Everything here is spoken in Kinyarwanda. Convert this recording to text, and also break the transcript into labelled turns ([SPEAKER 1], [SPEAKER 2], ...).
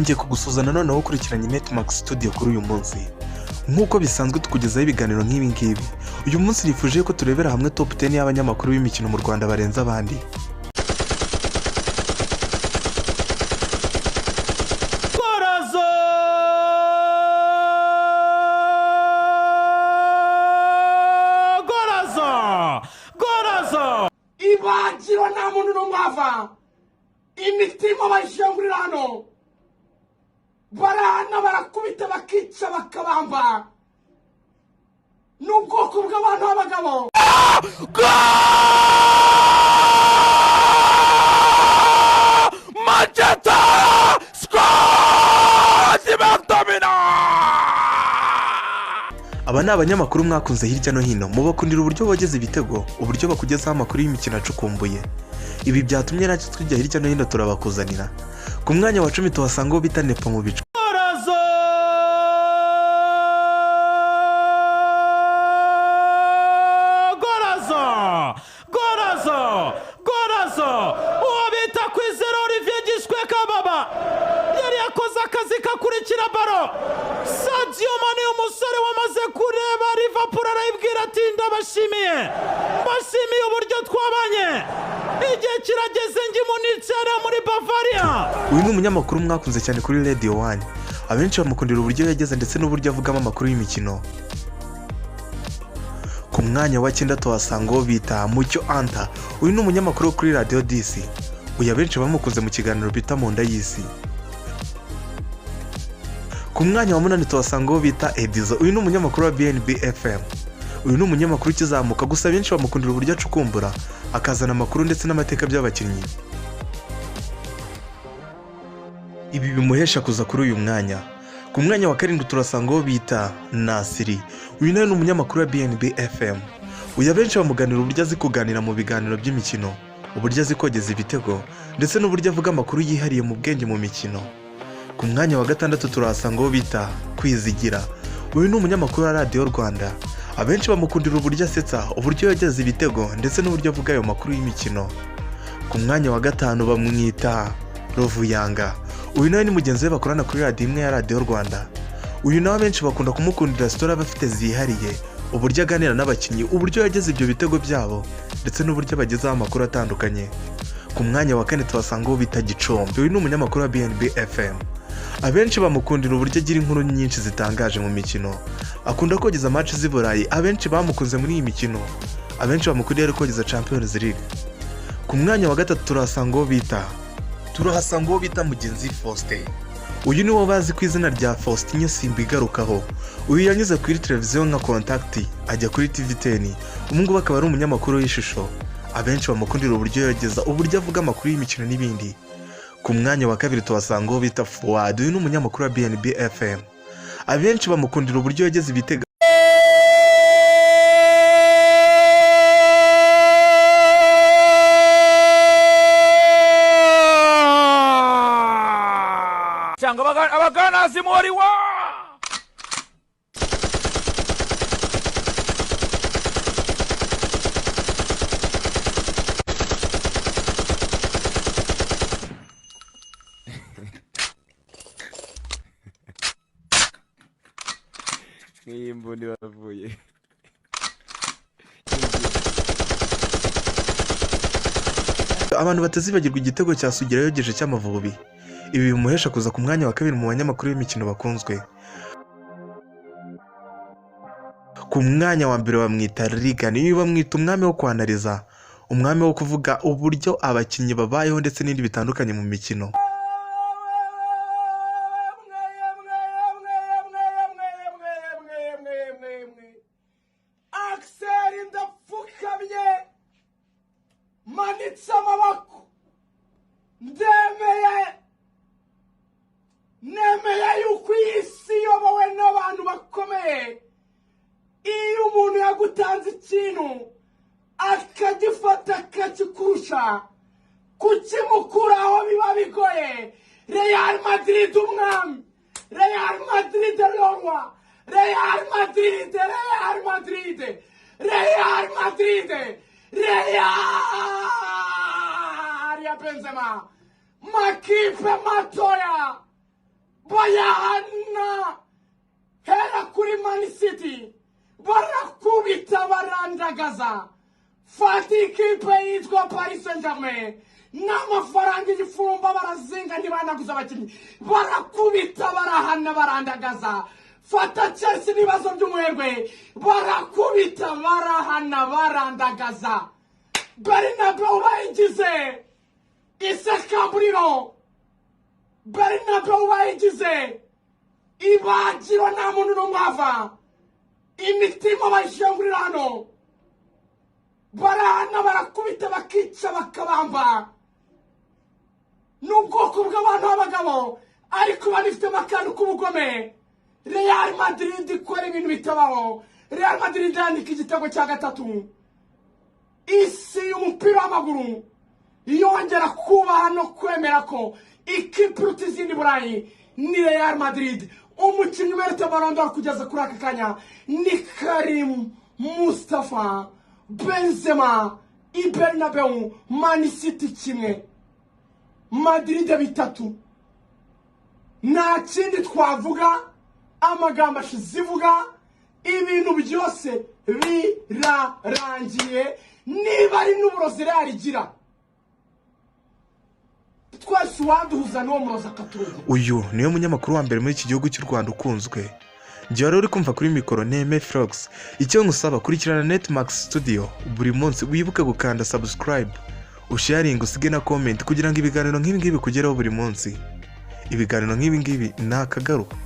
[SPEAKER 1] nongeye kugusuzana noneho ukurikiranye Netmax Studio kuri uyu munsi. Nk'uko bisanzwe tukugezaho ibiganiro nk'ibi ngibi. Uyu munsi nifuje ko turebera hamwe top 10 y'abanyamakuru b'imikino mu Rwanda barenze abandi.
[SPEAKER 2] Ibagiro nta muntu n'umwava imitima bayishengurira hano barahana barakubita bakica bakabamba n'ubwoko bw'abantu b'abagabo
[SPEAKER 3] Manchester scores Bentamina.
[SPEAKER 1] Aba ni abanyamakuru mwakunze hirya no hino mubakundira uburyo bageze ibitego, uburyo bakugezaho amakuru y'imikino acukumbuye. Ibi byatumye natwe tujya hirya no hino turabakuzanira. Ku mwanya wa 10 tuhasanga uwo bita Nepo mu bicu.
[SPEAKER 3] Gorazo uwo bita Kwizera Olivier Gishwe Kababa yari yakoze akazi kakurikira baro. Sadio Mane umusore wamaze kureba Liverpool arayibwira ati ndabashimiye uburyo twabanye, igihe kirageze ngimunitsere muri Bavaria.
[SPEAKER 1] Uyu ni umunyamakuru mwakunze cyane kuri Radio 1. Abenshi bamukundira uburyo yageze ndetse n'uburyo avugamo amakuru y'imikino. Ku mwanya wa 9 tuhasanga uwo bita Mucyo Anta. Uyu ni umunyamakuru kuri Radio DC. Uyu abenshi bamukunze mu kiganiro bita mu nda y'isi. Ku mwanya wa 8 tuhasanga uwo bita Edizo. Uyu ni umunyamakuru wa BNB FM. Uyu ni umunyamakuru ukizamuka gusa benshi bamukundira uburyo acukumbura akazana amakuru ndetse n'amateka by'abakinnyi. Ibi bimuhesha kuza kuri uyu mwanya. Ku mwanya wa 7 turasanga uwo bita Nasiri. Uyu nawe ni umunyamakuru wa BNB FM. Uyu abenshi bamuganira uburyo azi kuganira mu biganiro by'imikino, uburyo azi kogeza ibitego ndetse n'uburyo avuga amakuru yihariye mu bwenge mu mikino. Ku mwanya wa 6 turasanga uwo bita Kwizigira. Uyu ni umunyamakuru wa Radio Rwanda. Abenshi bamukundira uburyo asetsa, uburyo yogeza ibitego ndetse n'uburyo avuga ayo makuru y'imikino. Ku mwanya wa 5 bamwita Rovuyanga. Uyu nawe ni mugenzi we bakorana kuri radio imwe ya Radio Rwanda. Uyu nawe benshi bakunda kumukundira story abafite zihariye, uburyo aganira n'abakinnyi, uburyo yageze ibyo bitego byabo ndetse n'uburyo bagezaho amakuru atandukanye. Ku mwanya wa 4 tuhasanga uwo bita Gicombe. Uyu ni umunyamakuru wa BNB FM. Abenshi bamukundira uburyo agira inkuru nyinshi zitangaje mu mikino. Akunda kogeza match z'i Burayi, abenshi bamukunze muri iyi mikino. Abenshi bamukundira kogeza Champions League. Ku mwanya wa 3 turahasanga uwo bita Mugenzi Faustin. Uyu ni wo bazi ku izina rya Faustin Simbigarukaho. Uyu yanyuze kuri televiziyo nka Contact ajya kuri TV10. Umungu bakaba ari umunyamakuru w'ishusho. Abenshi bamukundira uburyo yageza, uburyo avuga amakuru y'imikino n'ibindi. Ku mwanya wa 2 tuhasanga uwo bita Fuad. Uyu ni umunyamakuru wa BNB FM. Abenshi bamukundira uburyo yageze ibitego.
[SPEAKER 3] Cyangwa abagana simori wa Imboni wavuye.
[SPEAKER 1] Abantu batazibagirwa igitego cya Sugira yogeje cy'Amavubi. Ibi bimuhesha kuza ku mwanya wa 2 mu banyamakuru b'imikino bakunzwe. Ku mwanya wa 1 bamwita Liga. Niyo bamwita umwami wo kwanariza, umwami wo kuvuga uburyo abakinnyi babayeho ndetse n'indi bitandukanye mu mikino.
[SPEAKER 2] manitse amaboko nemeye yuko iyi si iyobowe n'abantu bakomeye. Iyo umuntu yagutanze ikintu akagifata akakikurusha, kukimukuraho biba bigoye. Real Madrid umwami, Real Madrid roi, Real Madrid, Real Madrid, Real Madrid, Real ya Benzema, makipe matoya bayahana hera kuri Man City barakubita barandagaza fata ikipe yitwa Paris Saint-Germain n'amafaranga igifumba barazinga ntibanaguza abakinnyi barakubita barahana barandagaza fata Chelsea n'ibibazo by'umuherwe barakubita barahana barandagaza Bernabeu bayigize isekamburiro Bernabeu bayigize ibagiro nta muntu n'umwava imitima bayishengurira hano barahana barakubita bakica bakabamba n'ubwoko bw'abantu b'abagabo ariko banifite akantu k'ubugome. Real Madrid ikora ibintu bitabaho. Real Madrid yandika igitego cya gatatu. Isi y'umupira w'amaguru yongera kubaha no kwemera ko ikipe iruta izindi Burayi ni Real Madrid. Umukinnyi weretse Ballon d'Or kugeza kuri aka kanya ni Karim Mustafa Benzema. Bernabeu Man City kimwe Madrid bitatu. Nta kindi twavuga, amagambo ashizivuga, ibintu byose birarangiye. Niba ari n'uburozi Real igira twese waduhuza n'uwo murozi akaturuga.
[SPEAKER 1] Uyu niwe munyamakuru wa mbere muri iki gihugu cy'u Rwanda ukunzwe. Njye rero uri kumva kuri mikoro Neme Frogs. Icyo ngusaba kurikirana Netmax Studio buri munsi, wibuke gukanda subscribe, usharing, usige na comment kugira ngo ibiganiro nk'ibi ngibi bikugeraho buri munsi. Ibiganiro nk'ibi ngibi ni akagaruka.